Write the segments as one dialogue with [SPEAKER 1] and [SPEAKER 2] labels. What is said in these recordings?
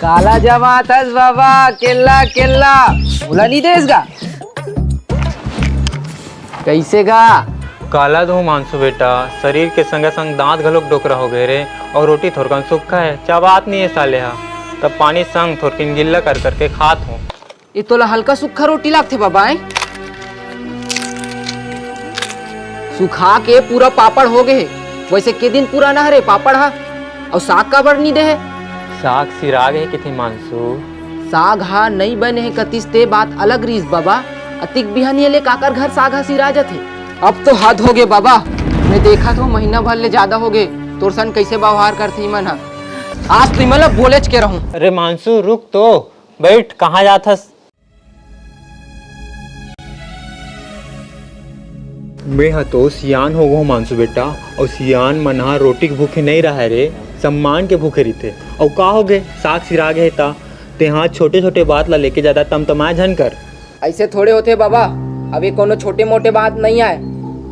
[SPEAKER 1] काला जमातस बाबा केल्ला केल्ला मुला नहीं देस गा कैसे गा
[SPEAKER 2] काला दो मानसू बेटा शरीर के संग संग दांत घलोक डोकरा हो गए रे और रोटी थोड़कन सूखा है चाबात नहीं है साले हा तब पानी संग थोड़किन गिल्ला कर करके खात हूँ।
[SPEAKER 1] ये तोला हल्का सूखा रोटी लागथे बाबा सुखा के पूरा पापड़ हो गए वैसे के दिन पूरा ना हरे पापड़ हा और साग का बड़ नहीं दे है
[SPEAKER 2] साग सिराग है किथे मानसू
[SPEAKER 1] साग हा नहीं बने है कतिस ते बात अलग रीस बाबा अतिक बिहानी ले काकर घर साग हा सिरा जाथे अब तो हद हो गए बाबा मैं देखा तो महीना भर ले ज्यादा हो गए तोर सन कैसे व्यवहार करथे मन हा आज तो मतलब बोलेच के रहूं।
[SPEAKER 2] अरे मानसू रुक तो बैठ कहाँ जाथस मैं हा तो सियान हो गो मानसू बेटा और सियान मना रोटी के भूखे नहीं रहा रे सम्मान के भूखे रही और का हो गए साग सिरा गए ता ते हाँ छोटे छोटे बात ला लेके जाता तमा झन कर
[SPEAKER 1] ऐसे थोड़े होते बाबा अभी कोनो छोटे मोटे बात नहीं आए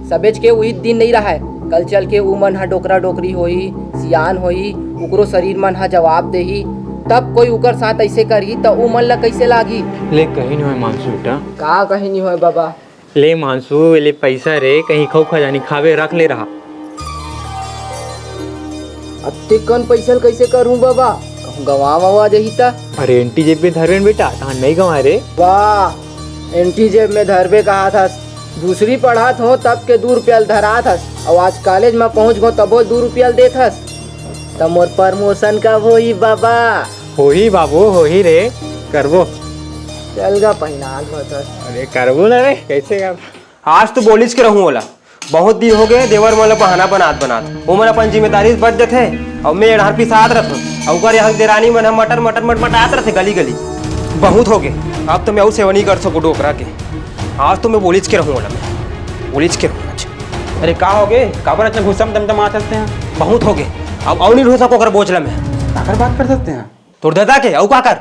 [SPEAKER 1] सबेज के वही दिन नहीं रहा है कल चल के ऊ मन हा डोकरा डोकरी होई सियान होई उकरो शरीर मन हा जवाब देही तब कोई उकर साथ ऐसे करी तो ऊ मन ला कैसे लागी
[SPEAKER 2] ले कहीं नहीं हो मानसू बेटा
[SPEAKER 1] का कहीं नहीं हो बाबा
[SPEAKER 2] ले मानसू ले पैसा रे कहीं खाऊ खजानी खावे रख ले रहा
[SPEAKER 1] अब ते कौन पैसा कैसे करूं बाबा कहूं गवा ववा जही ता
[SPEAKER 2] अरे एंटी जेब में धरवेन बेटा तहाँ नहीं गंवा रे
[SPEAKER 1] वाह एंटी जेब में धरबे कहा था दूसरी पढ़ात हो तब के 2 रुपया धरा थस और आज कॉलेज में पहुंच गो तबो 2 रुपया दे थस तब मोर प्रमोशन कब होई बाबा
[SPEAKER 2] हो ही बाबू हो ही रे करबो
[SPEAKER 1] चल गा पहिनाल होतस
[SPEAKER 2] अरे करबो ना रे कैसे कर
[SPEAKER 3] आज तो बोलिस के रहूं ओला बहुत दिन हो गए देवर मन बहाना बनात वो मन अपन जिम्मेदारी बढ़ जाते और मैं एढ़ार पिसात रहूं और यहाँ देरानी मन मटर मटर मटमटात रहते गली गली बहुत हो गए अब तो मैं और सेवा नहीं कर सकूँ डोकरा के आज तो मैं बोलिच के रहूँ ओला मैं बोलिच के रहूँ आज
[SPEAKER 4] अरे का हो गए काबर अच्छा घुसम तमतमा सकते हैं
[SPEAKER 3] बहुत हो गए अब और नहीं ढो सको कर बोझला मैं
[SPEAKER 4] काकर बात कर सकते हैं
[SPEAKER 3] तोर दादा के औ का कर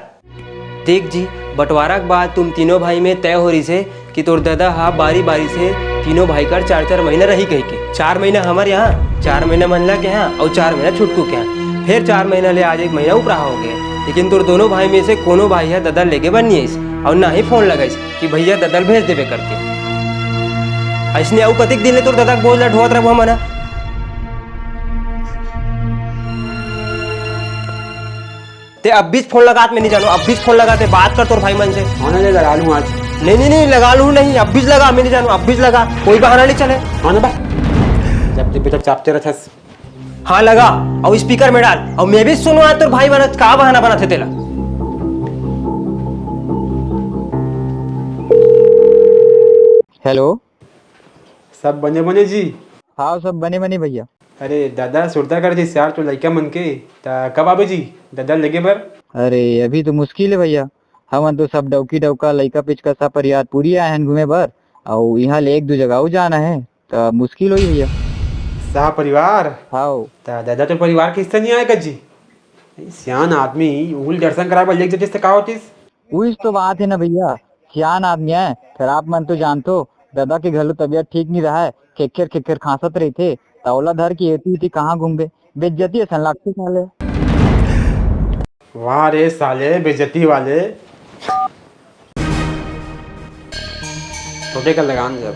[SPEAKER 3] देख जी बंटवारा के बाद तुम तीनों भाई में तय हो रही से कि तोर दादा हा बारी बारी से तीनों भाई कर 4-4 महीना रही कही के 4 महीना हमारे यहाँ 4 महीना मंडला के यहाँ और 4 महीना छुटकू के यहाँ फिर 4 महीना ले आज 1 महीना ऊपरा हो गए लेकिन तोर दोनों भाई में से कोनो भाई है ददल लेके बनिए और ना ही फोन लगाइस कि भैया ददल भेज देवे करके ऐसने औ कतिक दिन ले तोर दादा बोल ला ढोत रहो मना ते अब भी फोन लगात में नहीं जानो अब भी फोन लगाते बात कर तोर भाई मन से
[SPEAKER 4] आने ले लगा लूँ आज
[SPEAKER 3] नहीं लगा लूँ नहीं अब भी लगा मैं नहीं जानू अब भी लगा कोई बहाना नहीं चले
[SPEAKER 4] आने बा जब जब जब चापते रहथस
[SPEAKER 3] हाँ लगा और स्पीकर में डाल और मैं भी सुनवा तोर भाई बना का बहाना बना थे तेला
[SPEAKER 5] हेलो
[SPEAKER 4] सब बने बने जी
[SPEAKER 5] हाँ सब बने बने भैया
[SPEAKER 4] अरे दादा सुरता कर जी यार तो लड़का मन के ता कब आबे जी दादा लगे बर
[SPEAKER 5] अरे अभी तो मुश्किल है भैया हमन तो सब डौकी डौका लइका पिचका सब परिवार पूरी आए हैं घूमे बर और यहाँ ले 1-2 जगह जाना है तो मुश्किल होई भैया
[SPEAKER 4] सा परिवार
[SPEAKER 5] हाँ
[SPEAKER 4] ता दादा तो परिवार के हिस्सा नहीं आएगा जी सियान आदमी उल दर्शन कराए बर लेके जैसे का होतीस
[SPEAKER 5] वही तो बात है ना भैया सियान आदमी है फिर आप मन तो जानते हो दादा के घलो तबियत ठीक नहीं रहा है खेखेर खांसत रही थे तौला धर की एती कहाँ घूमबे बेइज्जती है लगती साले
[SPEAKER 4] वाह रे साले बेइज्जती वाले छोटे का लगान जब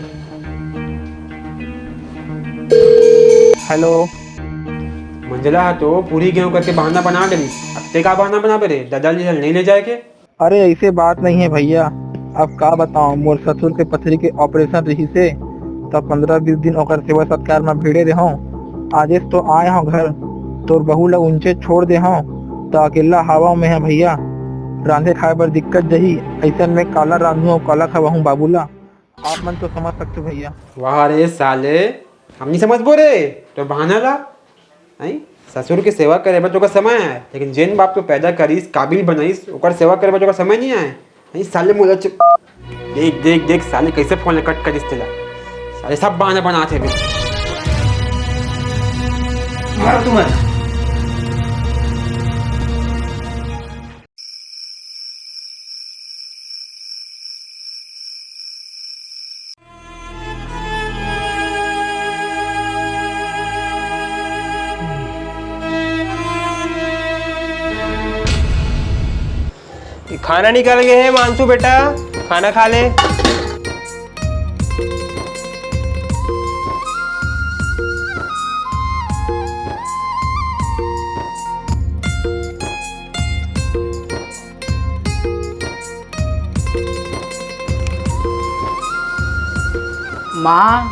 [SPEAKER 5] हेलो
[SPEAKER 4] मंजिला तो पूरी गेहूं करके बहाना बना डली अब ते का बहाना बना बे रे दादा जी नहीं ले जाए के
[SPEAKER 5] अरे ऐसे बात नहीं है भैया अब का बताऊं मोर ससुर के पथरी के ऑपरेशन रही से तब 15-20 दिन ओकर सेवा सत्कार में भिड़े रहो आज तो आए हो घर तोर बहू ला ऊंचे छोड़ दे हो तो अकेला हवा में है भैया रांधे खाए पर दिक्कत जही ऐसा में काला रांधू काला खवाहू बाबूला आप मन तो समझ सकते भैया
[SPEAKER 4] वाह रे साले हम नहीं समझ बो रे तो बहाना ला नहीं ससुर की सेवा करे बच्चों का समय है लेकिन जिन बाप को पैदा करीस काबिल बनाईस ओकर सेवा करे बच्चों का समय नहीं आए नहीं साले मुझे देख देख देख साले कैसे फोन कट कर इसते साले सब बहाना बनाते हैं तुम्हारे
[SPEAKER 3] खाना निकल गए हैं मानसू बेटा, खाना खा ले।
[SPEAKER 1] माँ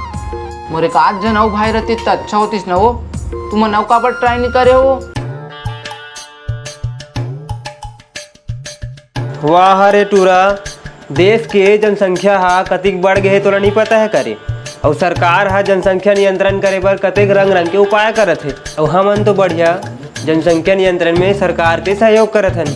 [SPEAKER 1] मोरे काज जन अऊ भाई रहती तो अच्छा होतीस न हो। तुम नौका पर ट्राई नहीं करे हो।
[SPEAKER 3] वाह रे टूरा, देश के जनसंख्या हा कतिक बढ़ गए तोला नहीं पता है करे। और सरकार हा जनसंख्या नियंत्रण करे बर कतेक रंग रंग के उपाय करत है। और हमन तो बढ़िया जनसंख्या नियंत्रण में सरकार के सहयोग करत हन।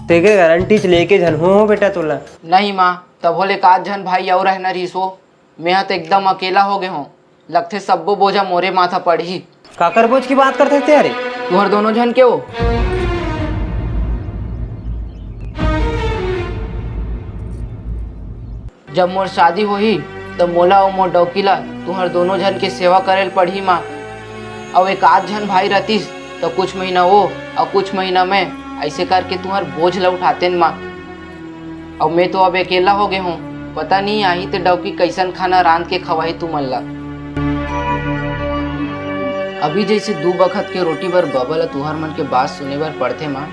[SPEAKER 3] तेके गारंटी लेके झन हो बेटा तोला।
[SPEAKER 1] नहीं माँ, तब होले काज जन भाई और रहना रहीस हो। मैं तो एकदम अकेला हो गए हूँ। लगते सब्बो बोझा मोरे माथा पड़ी।
[SPEAKER 3] काकर बोझ की बात करते थे? अरे
[SPEAKER 1] तुहर दोनों जन के हो। जब मोर शादी होही तब मोला और मोर डौकीला तुहर दोनों जन के सेवा करेल पड़ी माँ। अब एक आध जन भाई रहतीस तो कुछ महीना वो और कुछ महीना मैं, ऐसे करके तुम्हार बोझ ला उठाते न माँ। और मैं तो अब अकेला हो गए हूँ। पता नहीं आई तो डौकी कैसन खाना रांध के खवाई तू मन ला। अभी जैसे 2 बखत के रोटी बर बबल तुहर मन के बात सुने बर पड़थे माँ,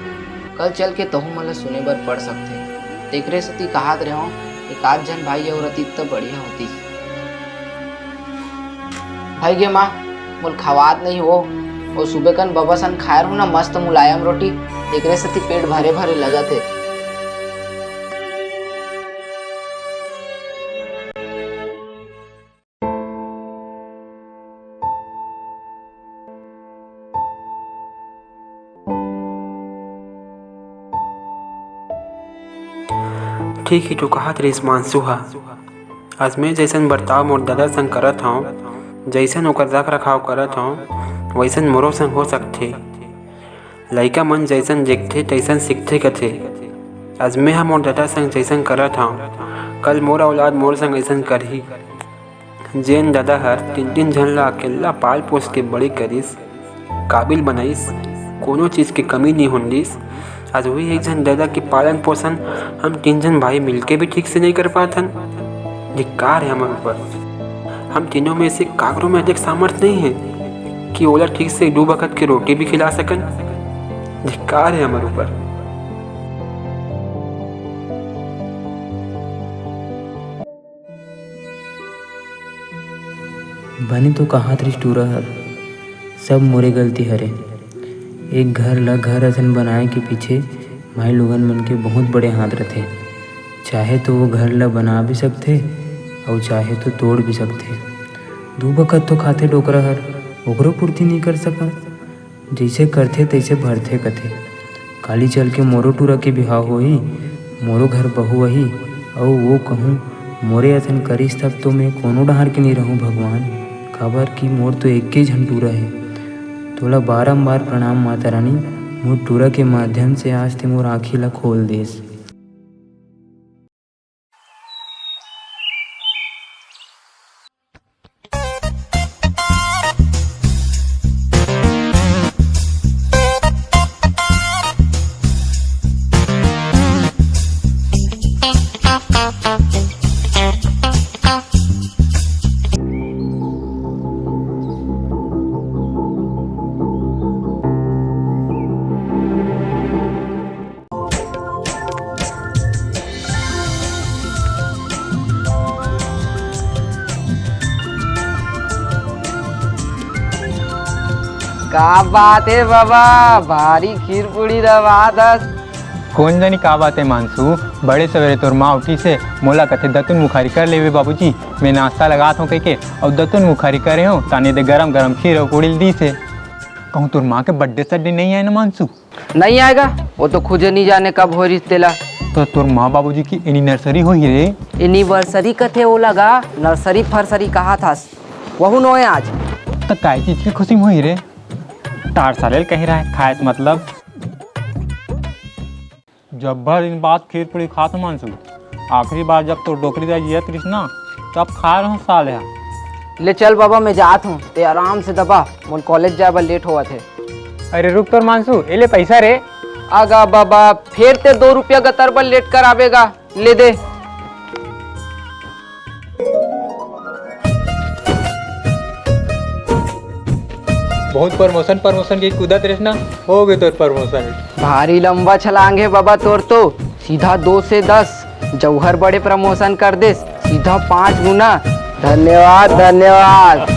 [SPEAKER 1] कल चल के तहु मन ला सुने बर पड़ सकथे। तेकरे सती कहात रहे हो एक आध जन भाई और रहती तो बढ़िया होती। भाई गे माँ मोल खवात नहीं हो। और सुबह कन बबा सन खायर हो ना मस्त मुलायम रोटी, तेकरे सती पेट भरे भरे लगा थे।
[SPEAKER 4] ठीक ही तो कहा रे मानसू हा। आज मैं जैसन बर्ताव मोर दादा संग करत हूँ, जैसन ओकर रख रखाव करत हूँ, वैसन मोरो संग हो सकथे। लइका मन जैसन देखथे तैसन सीखथे कथे। आज मैं हा मोर दादा संग जैसन करत हूँ, कल मोर औलाद मोर संग ऐसन करही। जेन दादा हर 3 जन ला अकेला पाल पोस के बड़ी करिस, काबिल बनाइस, कोनो चीज़ की कमी नहीं होंदिस। आज वही एक जन दादा के पालन पोषण हम 3 जन भाई मिलके भी ठीक से नहीं कर पाथन। धिक्कार है हमारे ऊपर। हम तीनों में से काकरों में अधिक सामर्थ्य नहीं है कि ओला ठीक से 2 बखत की रोटी भी खिला सकन। धिक्कार है हमारे ऊपर।
[SPEAKER 6] बनी तो कहा टूरा हर सब मोरे गलती हरे। एक घर ला घर असन बनाए के पीछे माई लोगन मन के बहुत बड़े हाथ रहते। चाहे तो वो घर ला बना भी सकते और चाहे तो तोड़ भी सकते। 2 बखत तो खाते डोकरा हर, ओकरो पूर्ति नहीं कर सका। जैसे करथे तैसे भरथे कथे। काली चल के मोरो टूरा के बिहाव होही, मोरो घर बहू वही और वो कहूँ मोरे असन करिस तब तो मैं कोनो डहार के नहीं रहूँ भगवान। काबर कि मोर तो एक ही झन टूरा है। तोला बारंबार प्रणाम माता रानी, मोर टूरा के माध्यम से आज ते मोर आँखी ला खोल देस।
[SPEAKER 1] का बात है बाबा, भारी खीर पूड़ी रवा दस।
[SPEAKER 2] कौन जानी का बात है मानसू, बड़े सवेरे तोर माँ उठी से मोला कथे दतुन मुखारी कर लेवे बाबूजी। मैं नाश्ता लगात हूँ कह के और दतुन मुखारी करे हूँ ताने दे गरम गरम खीर और पूड़ी दी से। कहूँ तोर माँ के बर्थडे सड्डे नहीं आए ना मानसू?
[SPEAKER 1] नहीं आएगा, वो तो खुद नहीं जाने कब हो रही तेला।
[SPEAKER 2] तो तोर माँ बाबूजी की एनिवर्सरी हो ही रे।
[SPEAKER 1] एनिवर्सरी कथे वो लगा, नर्सरी फरसरी कहा था वहू नो है आज।
[SPEAKER 2] तो काय चीज की खुशी में हुई रे? तार सालेल कह रहा है खाए मतलब। जब भर दिन बाद खीर पूड़ी खात हूँ मानसू। आखिरी बार जब तो डोकरी दा जिया कृष्णा तब खा रहा हूँ साल है।
[SPEAKER 1] ले चल बाबा मैं जात हूँ, ते आराम से दबा, मोल कॉलेज जाए लेट हुआ थे।
[SPEAKER 2] अरे रुक तोर मानसू, एले पैसा रे।
[SPEAKER 1] आगा बाबा फिर ते 2 रुपया गतर लेट कर आवेगा, ले दे।
[SPEAKER 2] बहुत प्रमोशन की कूदत रेस ना, हो गए तो प्रमोशन।
[SPEAKER 1] भारी लंबा छलांग है बाबा तोर तो, सीधा 2 से 10, जौहर बड़े प्रमोशन कर दे, सीधा 5 गुना। धन्यवाद धन्यवाद।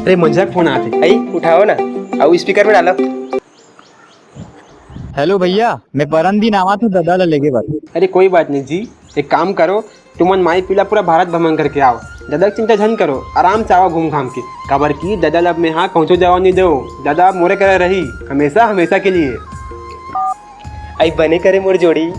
[SPEAKER 4] अरे मंझक फोन आते।
[SPEAKER 3] आई उठाओ ना, आओ स्पीकर में डालो।
[SPEAKER 5] हेलो भैया, मैं परम दिन आवा था दादा ला लेके बात।
[SPEAKER 4] अरे कोई बात नहीं जी, एक काम करो, तुमन माई पीला पूरा भारत भ्रमण करके आओ। दादा की चिंता झन करो, आराम से आओ घूम घाम के। खबर की दादा लब में हाँ पहुँचो जाओ नहीं दो, दादा मोरे करे रही हमेशा हमेशा के लिए।
[SPEAKER 3] आई बने करे मोर जोड़ी।